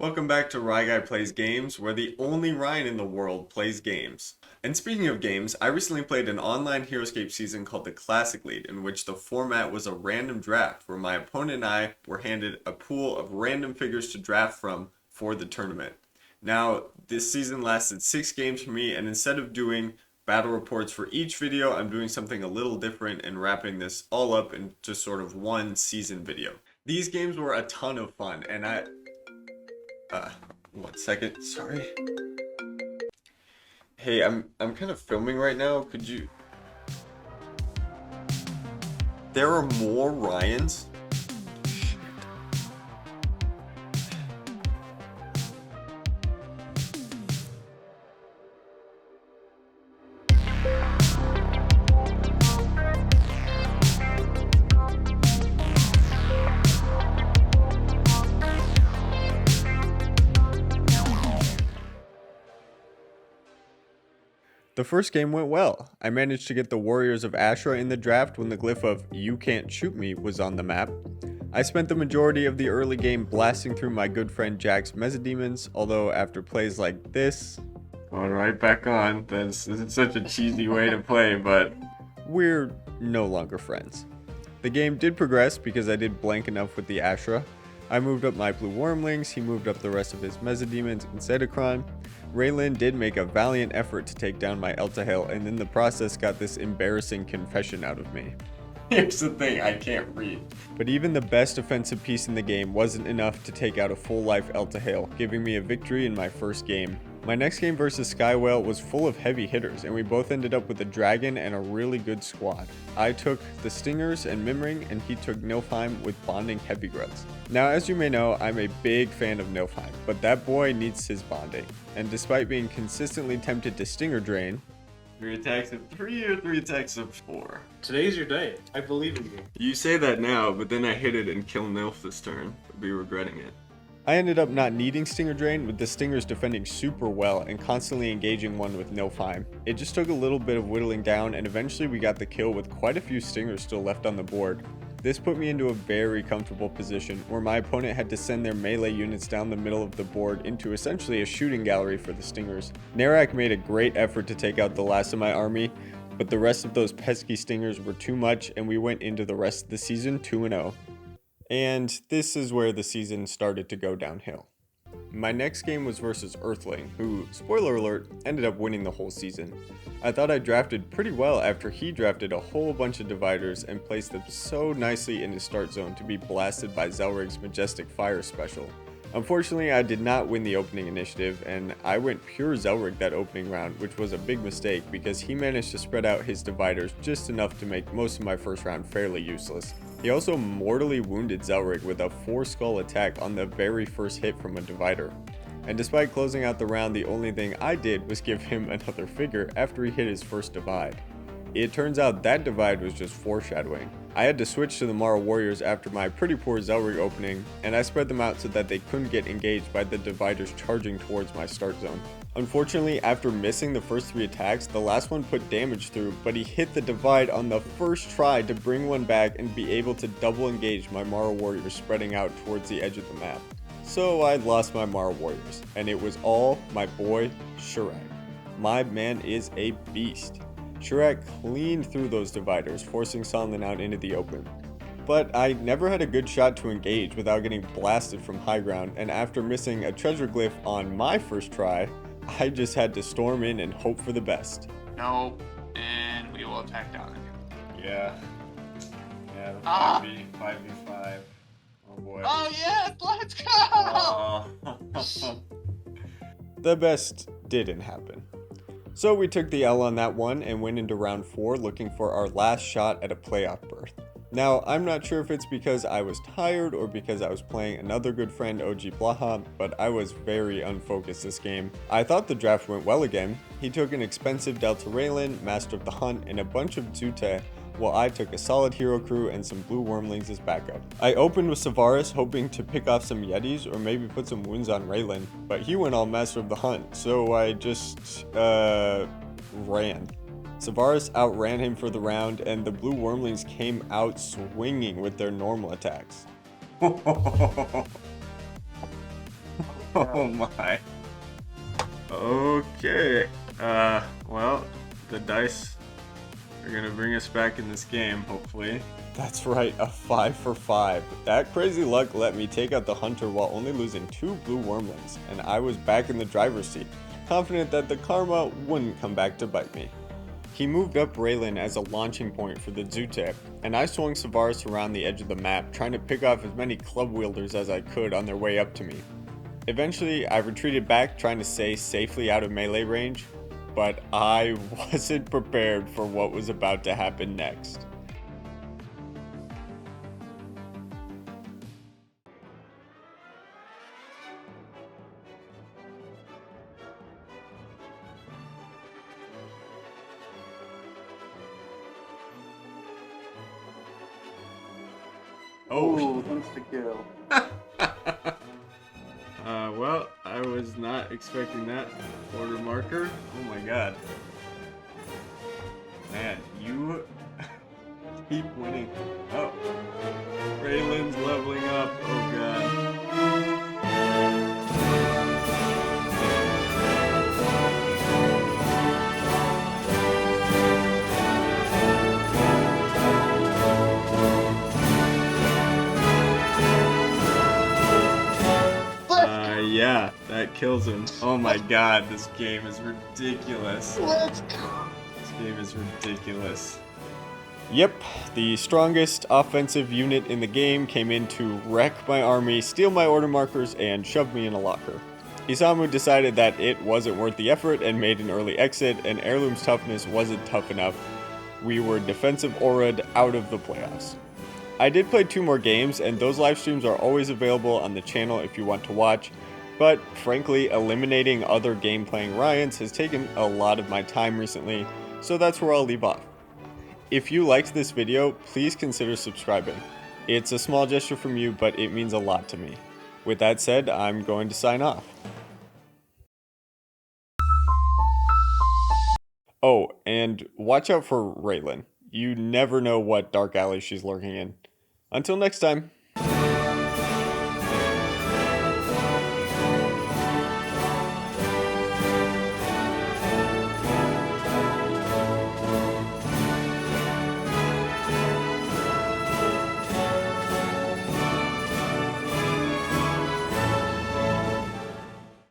Welcome back to Rye Guy Plays Games, where the only Ryan in the world plays games. And speaking of games, I recently played an online Heroscape season called the Classic League, in which the format was a random draft, where my opponent and I were handed a pool of random figures to draft from for the tournament. Now, this season lasted 6 games for me, and instead of doing battle reports for each video, I'm doing something a little different and wrapping this all up into sort of one season video. These games were a ton of fun, and one second, sorry. Hey, I'm kind of filming right now. Could you... There are more Ryans? The first game went well. I managed to get the Warriors of Ashra in the draft when the glyph of "You can't shoot me" was on the map. I spent the majority of the early game blasting through my good friend Jack's Mezzademons, although after plays like this... Going right back on, this is such a cheesy way to play, but... We're no longer friends. The game did progress because I did blank enough with the Ashra. I moved up my blue wormlings, he moved up the rest of his Mezzademons and Zedekron. Raylan did make a valiant effort to take down my Eltahil, and in the process got this embarrassing confession out of me. Here's the thing, I can't read. But even the best offensive piece in the game wasn't enough to take out a full life Eltahil, giving me a victory in my first game. My next game versus Skywhale was full of heavy hitters, and we both ended up with a dragon and a really good squad. I took the Stingers and Mimring, and he took Nilfheim with bonding heavy grunts. Now, as you may know, I'm a big fan of Nilfheim, but that boy needs his bonding. And despite being consistently tempted to Stinger Drain, 3 attacks of 3 or 3 attacks of 4. Today's your day. I believe in you. You say that now, but then I hit it and kill Nilf this turn. I'll be regretting it. I ended up not needing Stinger Drain, with the Stingers defending super well and constantly engaging one with Nilfheim. It just took a little bit of whittling down, and eventually we got the kill with quite a few Stingers still left on the board. This put me into a very comfortable position, where my opponent had to send their melee units down the middle of the board into essentially a shooting gallery for the Stingers. Narak made a great effort to take out the last of my army, but the rest of those pesky Stingers were too much, and we went into the rest of the season 2-0. And this is where the season started to go downhill. My next game was versus Earthling, who, spoiler alert, ended up winning the whole season. I thought I drafted pretty well after he drafted a whole bunch of dividers and placed them so nicely in his start zone to be blasted by Zelrig's Majestic Fire special. Unfortunately, I did not win the opening initiative, and I went pure Zelrig that opening round, which was a big mistake because he managed to spread out his dividers just enough to make most of my first round fairly useless. He also mortally wounded Zelrig with a 4-skull attack on the very first hit from a divider. And despite closing out the round, the only thing I did was give him another figure after he hit his first divide. It turns out that divide was just foreshadowing. I had to switch to the Mara Warriors after my pretty poor Zelrig opening, and I spread them out so that they couldn't get engaged by the dividers charging towards my start zone. Unfortunately, after missing the first 3 attacks, the last one put damage through, but he hit the divide on the first try to bring one back and be able to double engage my Mara Warriors spreading out towards the edge of the map. So I lost my Mara Warriors, and it was all my boy Shurak. My man is a beast. Shurak cleaned through those dividers, forcing Sonlin out into the open. But I never had a good shot to engage without getting blasted from high ground, and after missing a treasure glyph on my first try, I just had to storm in and hope for the best. No, and we will attack down again. Yeah, the 5v5. Oh boy. Oh yes, let's go! Oh. The best didn't happen. So we took the L on that one and went into round 4 looking for our last shot at a playoff berth. Now, I'm not sure if it's because I was tired or because I was playing another good friend, OG Blaha, but I was very unfocused this game. I thought the draft went well again. He took an expensive Delta Raylan, Master of the Hunt, and a bunch of Zute, while I took a solid hero crew and some blue wormlings as backup. I opened with Savaris hoping to pick off some Yetis or maybe put some wounds on Raylan, but he went all Master of the Hunt, so I just, ran. Savaris outran him for the round, and the blue wormlings came out swinging with their normal attacks. Oh my. Okay. Well, the dice are gonna bring us back in this game, hopefully. That's right, a 5 for 5. That crazy luck let me take out the hunter while only losing 2 blue wormlings, and I was back in the driver's seat, confident that the karma wouldn't come back to bite me. He moved up Raylan as a launching point for the Zutep, and I swung Savaris around the edge of the map, trying to pick off as many club wielders as I could on their way up to me. Eventually, I retreated back, trying to stay safely out of melee range, but I wasn't prepared for what was about to happen next. Oh, insta-kill. Well, I was not expecting that order marker. Oh my god. Man, you keep winning. Oh. Raylan's leveling up. Oh god. Yeah, that kills him. Oh my god, this game is ridiculous. Let's go. This game is ridiculous. Yep, the strongest offensive unit in the game came in to wreck my army, steal my order markers, and shove me in a locker. Isamu decided that it wasn't worth the effort and made an early exit, and Heirloom's toughness wasn't tough enough. We were defensive aura'd out of the playoffs. I did play 2 more games, and those live streams are always available on the channel if you want to watch. But frankly, eliminating other game-playing Ryans has taken a lot of my time recently, so that's where I'll leave off. If you liked this video, please consider subscribing. It's a small gesture from you, but it means a lot to me. With that said, I'm going to sign off. Oh, and watch out for Raylan. You never know what dark alley she's lurking in. Until next time.